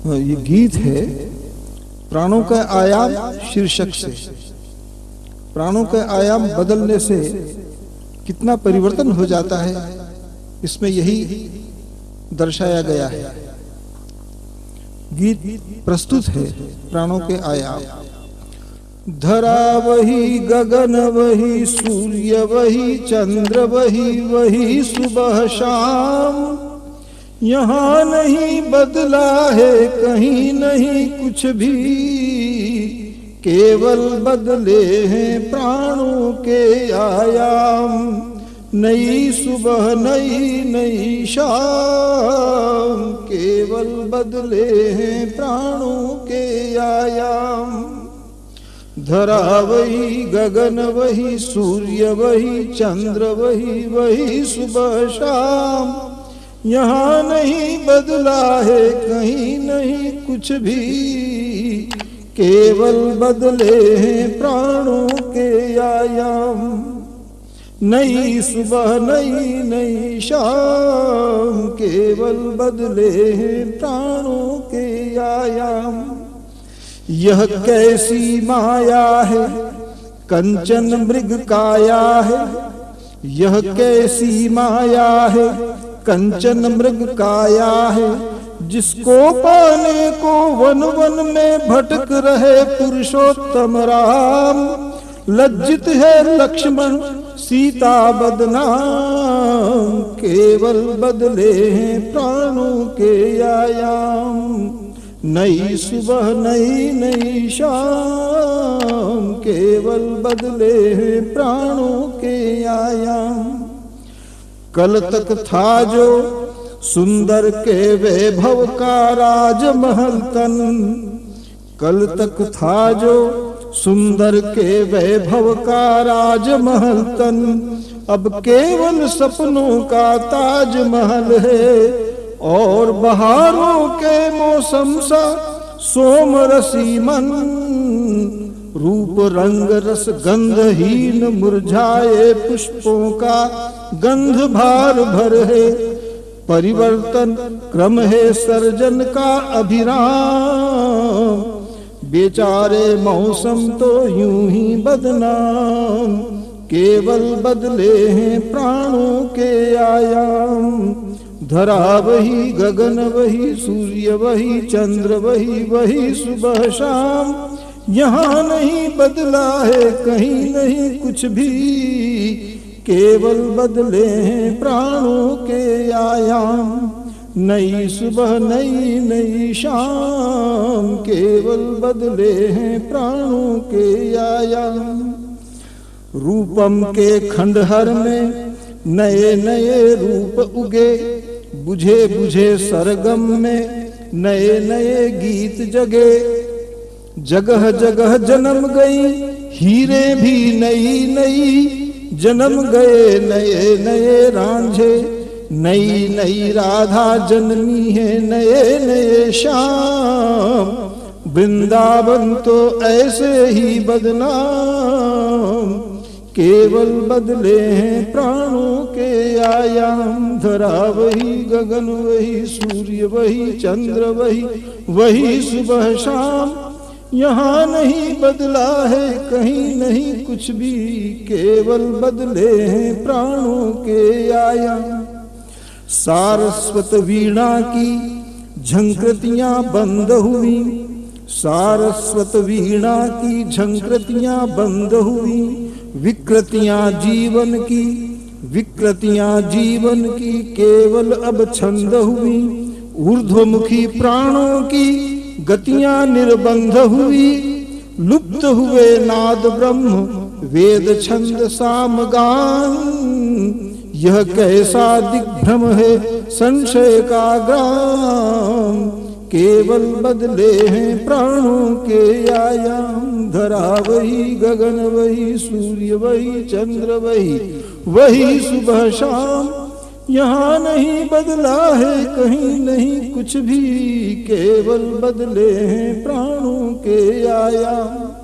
ये गीत है प्राणों का आयाम शीर्षक से। प्राणों का आयाम बदलने से कितना परिवर्तन हो जाता है, इसमें यही दर्शाया गया है। गीत प्रस्तुत है प्राणों के आयाम। धरा वही, गगन वही, सूर्य वही, चंद्र वही, वही सुबह शाम। यहाँ नहीं बदला है कहीं नहीं कुछ भी, केवल बदले हैं प्राणों के आयाम। नई सुबह नई नई शाम, केवल बदले हैं प्राणों के आयाम। धरा वही, गगन वही, सूर्य वही, चंद्र वही, वही सुबह शाम। यहाँ नहीं बदला है कहीं नहीं कुछ भी, केवल बदले हैं प्राणों के आयाम। नई सुबह नई नई शाम, केवल बदले हैं प्राणों के आयाम। यह कैसी माया है, कंचन मृग काया है। यह कैसी माया है, कंचन मृग काया है। जिसको पाने को वन वन में भटक रहे पुरुषोत्तम राम। लज्जित है लक्ष्मण सीता बदनाम, केवल बदले हैं प्राणों के आयाम। नई सुबह नई नई शाम, केवल बदले हैं प्राणों के आयाम। कल तक था जो सुंदर के वैभव का राजमहल तन। कल तक था जो सुंदर के वैभव का राजमहल तन। अब केवल सपनों का ताजमहल है। और बहारों के मौसम सा सोम रसी मन। रूप रंग रस गंधहीन मुरझाए पुष्पों का गंध भार भर है। परिवर्तन क्रम है सर्जन का अभिराम। बेचारे मौसम तो यूं ही बदनाम, केवल बदले हैं प्राणों के आयाम। धरा वही, गगन वही, सूर्य वही, चंद्र वही, वही सुबह शाम। यहाँ नहीं बदला है कहीं नहीं कुछ भी, केवल बदले हैं प्राणों के आयाम। नई सुबह नई नई शाम, केवल बदले हैं प्राणों के आयाम। रूपम के खंडहर में नए नए रूप उगे। बुझे बुझे सरगम में नए नए गीत जगे। जगह जगह जन्म गई हीरे भी नई नई। जन्म गए नए नए रांझे, नई नई राधा जन्मी है नए नए श्याम। वृंदावन तो ऐसे ही बदनाम, केवल बदले हैं प्राणों के आयाम। धरा वही, गगन वही, सूर्य वही, चंद्र वही, वही सुबह शाम। यहाँ नहीं बदला है कहीं नहीं कुछ भी, केवल बदले हैं प्राणों के आयाम। सारस्वत वीणा की झंकृतियां बंद हुई। सारस्वत वीणा की झंकृतियां बंद हुई। विकृतियां जीवन की, विकृतियां जीवन की केवल अब छंद हुई। ऊर्ध्वमुखी प्राणों की गतियां निर्बंध हुई। लुप्त हुए नाद ब्रह्म वेद छंद सामगान। यह कैसा दिग्भ्रम है संशय का ग्राम, केवल बदले हैं प्राणों के आयाम। धरा वही, गगन वही, सूर्य वही, चंद्र वही, वही सुबह शाम। यहाँ नहीं बदला है कहीं नहीं कुछ भी, केवल बदले हैं प्राणों के आयाम।